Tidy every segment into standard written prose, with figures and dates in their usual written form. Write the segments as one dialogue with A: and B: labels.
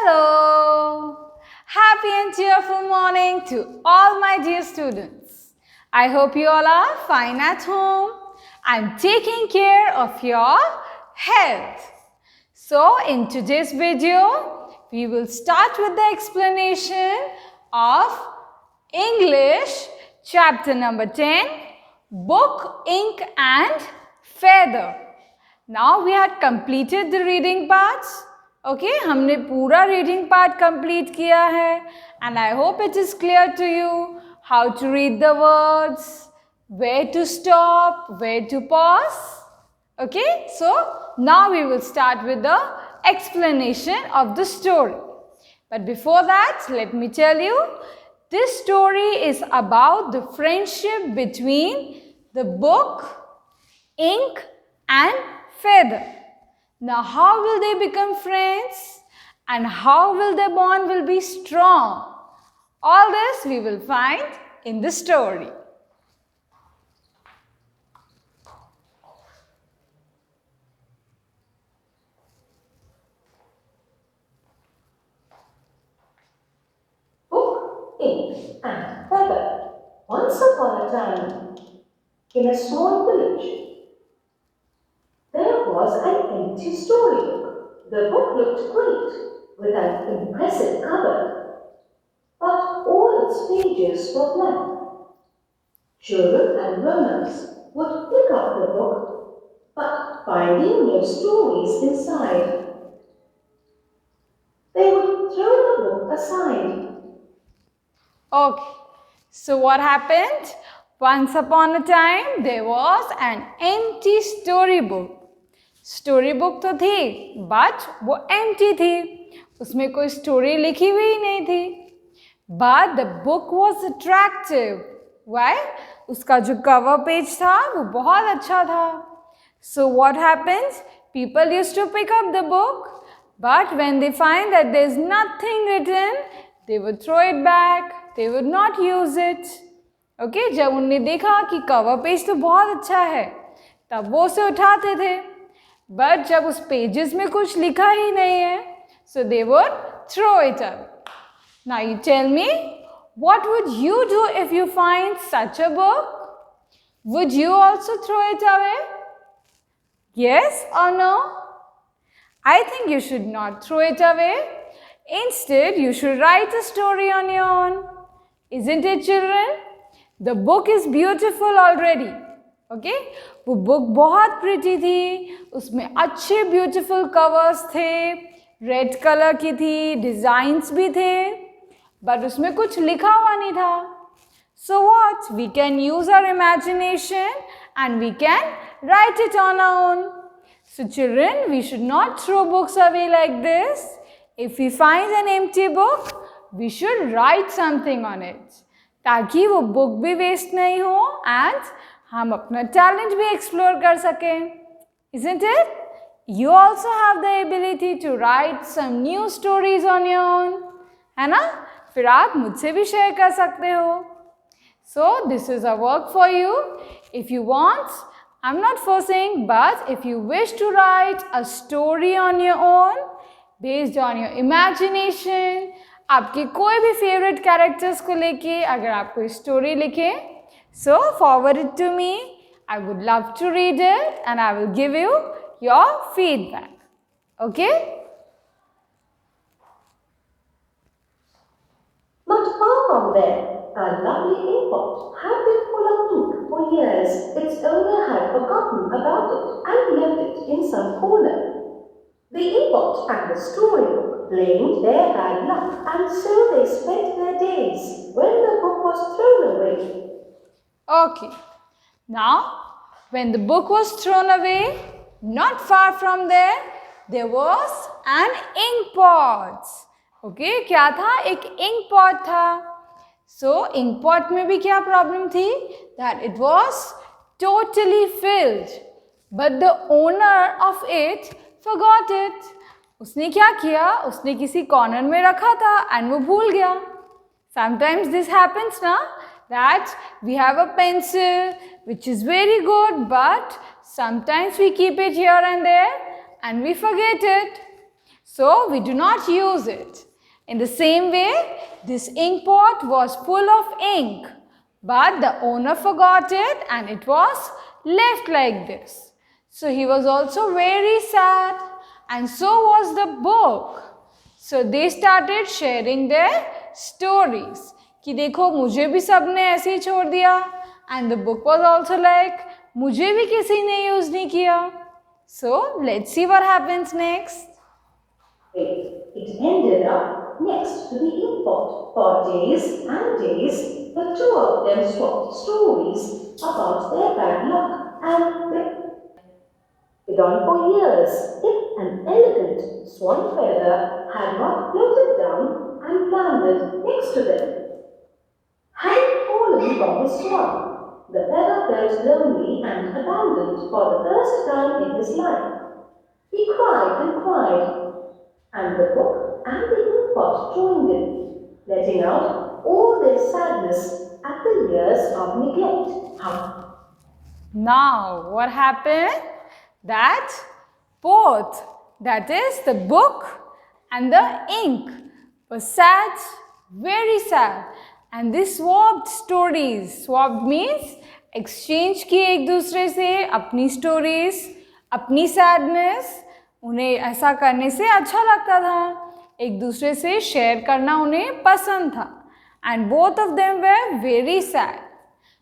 A: Hello! Happy and cheerful morning to all my dear students. I hope you all are fine at home and taking care of your health. So, in today's video, we will start with the explanation of English chapter number 10, Book, Ink and Feather. Now we had completed the reading parts. Okay, हमने पूरा reading part complete किया है and I hope it is clear to you how to read the words, where to stop, where to pause. Okay, so now we will start with the explanation of the story. But before that, let me tell you, this story is about the friendship between the book, ink and feather. Now, how will they become friends and how will their bond will be strong? All this we will find in the story.
B: Book, ink and feather. Once upon a time, in a small village, there was an empty storybook. The book looked great, with an impressive cover, but all its pages were blank. Children and grown-ups would pick up the book, but finding no stories inside, they would throw the book aside.
A: Okay, so what happened? Once upon a time, there was an empty storybook. Story book तो थी but वो empty थी, उसमें कोई story लिखी हुई नहीं थी. But the book was attractive. Why? उसका जो कवर पेज था वो बहुत अच्छा था. So what happens? People used to pick up the book, but when they find that there is nothing written, they would throw it back, they would not use it. Okay, जब उन्होंने देखा कि cover page तो बहुत अच्छा है, तब वो उसे उठाते थे. बट जब उस पेजेस में कुछ लिखा ही नहीं है, so they would throw it away. Now you tell me, what would you do if you find such a book? Would you also throw it away? Yes or no? I think you should not throw it away. Instead, you should write a story on your own. Isn't it, children? The book is beautiful already. Okay? वो book बहुत pretty थी, उसमें अच्छे beautiful covers थे, red colour की थी, designs भी थे, बट उसमें कुछ लिखा हुआ नहीं था. So what? We can use our imagination and we can write it on our own. So children, we should not throw books away like this. If we find an empty book, we should write something on it, ताकि वो book भी waste नहीं हो and हम अपना talent भी explore कर सकें. Isn't it? You also have the ability to write some new stories on your own. है ना? फिर आप मुझसे भी शेयर कर सकते हो. So this is a work for you. If you want, I'm not forcing, but if you wish to write a story on your own, based on your imagination, आपके कोई भी फेवरेट कैरेक्टर्स को लेके अगर आप कोई स्टोरी लिखें, so forward it to me. I would love to read it and I will give you your feedback. Okay?
B: Not far from there, a lovely inkpot had been full of ink for years. Its owner had forgotten about it and left it in some corner. The inkpot and the storybook blamed their bad luck, and so they spent their days when the book was thrown away.
A: Okay. Now, when the book was thrown away, not far from there was an ink pot. Okay, क्या था? एक ink pot था. So, ink pot में भी क्या problem थी? That it was totally filled, but the owner of it forgot it. उसने क्या किया? उसने किसी कॉर्नर में रखा था and वो भूल गया. Sometimes this happens ना, that we have a pencil which is very good, but sometimes we keep it here and there and we forget it. So we do not use it. In the same way, this ink pot was full of ink, but the owner forgot it and it was left like this. So he was also very sad, and so was the book. So they started sharing their stories. कि देखो मुझे भी सबने ऐसे ही छोड़ दिया. And the book was also like, मुझे भी किसी ने यूज नहीं किया. So let's see what happens next.
B: It ended up next to the ink pot. For days and days, the two of them swapped stories about their bad luck, and they went on for years. If an elegant swan feather had not floated down and landed next to them, had fallen from the swan, the feather felt lonely and abandoned for the first time in his life. He cried and cried, and the book and the ink pot joined in, letting out all their sadness at the years of neglect.
A: Now, what happened? That both, that is the book and the ink, was sad, very sad. And they swapped stories. Swapped means exchange किए एक दूसरे से अपनी stories, अपनी sadness. उन्हें ऐसा करने से अच्छा लगता था. एक दूसरे से share करना उन्हें पसंद था. And both of them were very sad.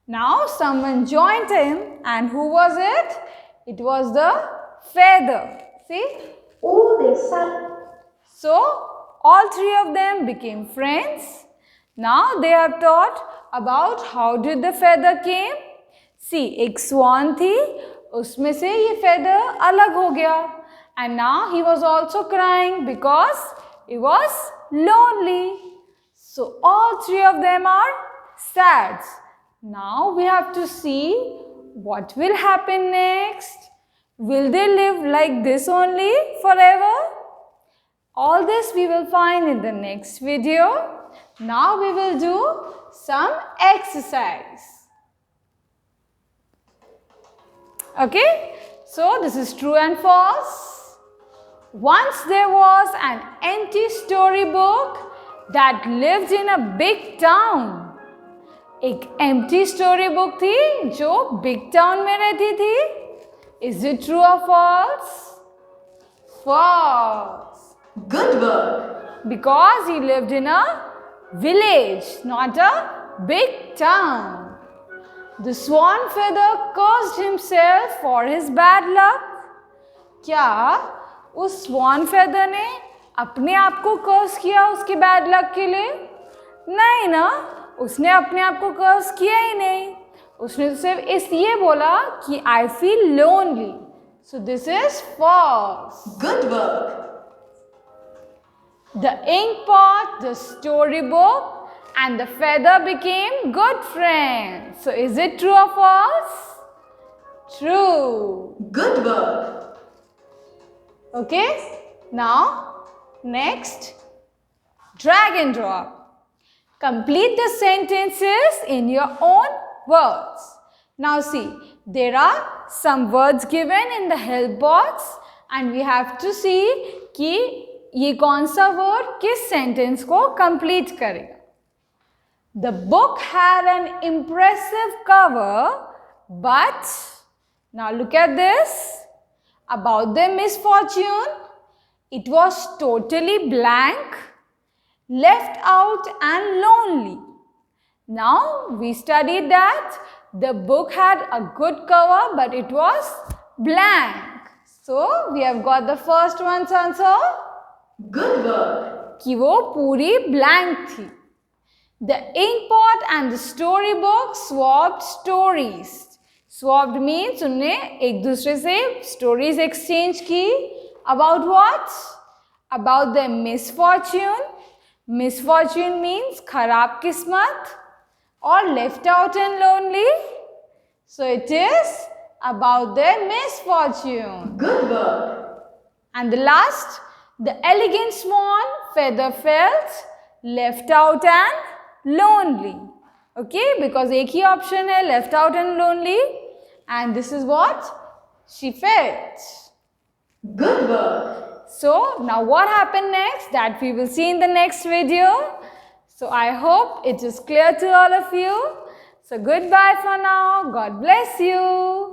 A: Now someone joined him, and who was it? It was the feather. See?
B: All they sad.
A: So all three of them became friends. Now they have taught about how did the feather came. See, एक swan थी, उसमें से ये feather अलग हो गया. And now he was also crying because he was lonely. So all three of them are sad. Now we have to see what will happen next. Will they live like this only forever? All this we will find in the next video. Now we will do some exercise. Okay, so this is true and false. Once there was an empty storybook that lived in a big town. एक empty storybook थी जो big town में रहती थी. Is it true or false? False.
B: Good work.
A: Because he lived in a village, not a big town. The swan feather cursed himself for his bad luck. क्या उस swan feather ने अपने आप को कर्स किया उसके bad luck के लिए? नहीं ना, उसने अपने आप को कर्स किया ही नहीं. उसने तो सिर्फ इसलिए बोला कि I feel lonely. So this is false.
B: Good work.
A: The ink pot, the storybook, and the feather became good friends. So is it true or false? True.
B: Good work.
A: Okay. Now, next, drag and drop. Complete the sentences in your own words. Now see, there are some words given in the help box and we have to see कि ये कौन सा word किस sentence को complete करेगा. The book had an impressive cover, but now look at this. About their misfortune, it was totally blank, left out and lonely. Now we studied that the book had a good cover but it was blank. So we have got the first one's answer.
B: Good work.
A: कि वो पूरी blank थी. The ink pot and the storybook swapped stories. Swapped means उन्होंने एक दूसरे से stories exchange की. About what? About their misfortune. Misfortune means खराब किस्मत or left out and lonely. So it is about their misfortune.
B: Good work.
A: And the last, the elegant swan feather felt left out and lonely. Okay, because एक ही option है left out and lonely. And this is what she felt.
B: Good work.
A: So now what happened next, that we will see in the next video. So I hope it is clear to all of you. So goodbye for now. God bless you.